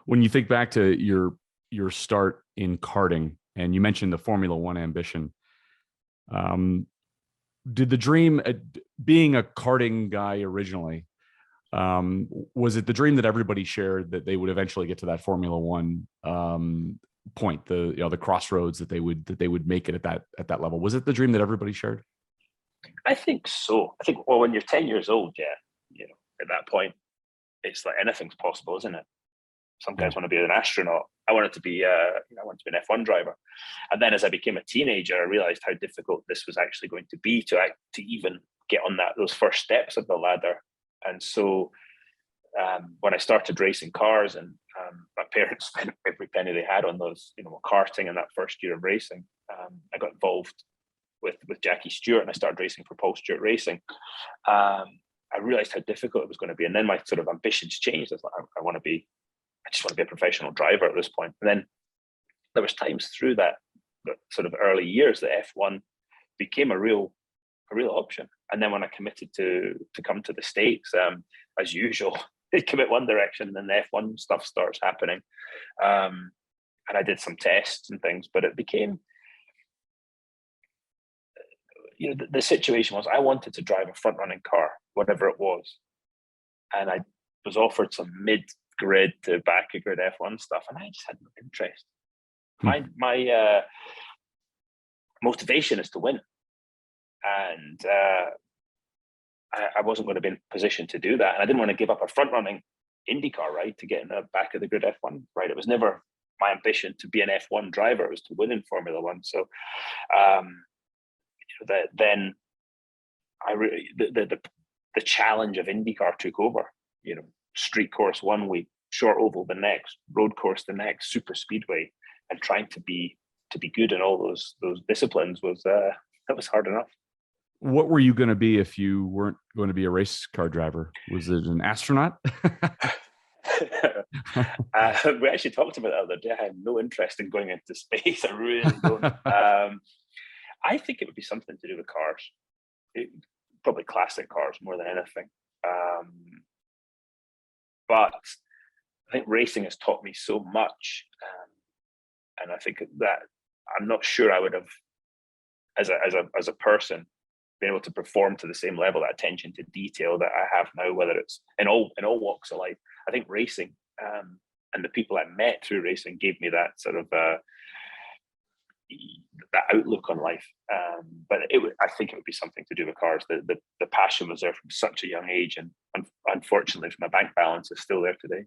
When you think back to your start in karting, and you mentioned the Formula One ambition, um, did the dream, being a karting guy originally, was it the dream that everybody shared that they would eventually get to that Formula One point, the crossroads that they would make it at that level? Was it the dream that everybody shared? I think so. I think, well, when you're 10 years old, yeah, at that point, it's like anything's possible, isn't it? Some Yeah. guys want to be an astronaut. I wanted to be, I wanted to be an F1 driver. And then as I became a teenager, I realized how difficult this was actually going to be to even get on those first steps of the ladder. And so when I started racing cars, and my parents spent every penny they had on those, karting in that first year of racing, I got involved with Jackie Stewart, and I started racing for Paul Stewart Racing. I realized how difficult it was going to be, and then my sort of ambitions changed. I was like, I just want to be a professional driver at this point. And then there was times through that sort of early years that F1 became a real option. And then when I committed to come to the States, as usual, they commit one direction, and then the F1 stuff starts happening. And I did some tests and things, but it became, the situation was I wanted to drive a front running car, whatever it was. And I was offered some mid-grid to back-of-grid F1 stuff, and I just had no interest. My motivation is to win, and I wasn't going to be in a position to do that, and I didn't want to give up a front-running IndyCar ride to get in a back-of-the-grid F1 ride. It was never my ambition to be an F1 driver; it was to win in Formula One. So then the challenge of IndyCar took over. Street course one week, short oval the next, road course the next, super speedway, and trying to be good in all those disciplines was that was hard enough. What were you going to be if you weren't going to be a race car driver? Was it an astronaut? We actually talked about it the other day. I have no interest in going into space. I really don't. I think it would be something to do with cars, probably classic cars more than anything. But I think racing has taught me so much, and I think that I'm not sure I would have, as a person, been able to perform to the same level, that attention to detail that I have now, whether it's in all walks of life. I think racing and the people I met through racing gave me that sort of that outlook on life. But I think it would be something to do with cars. The passion was there from such a young age, and unfortunately, my bank balance is still there today.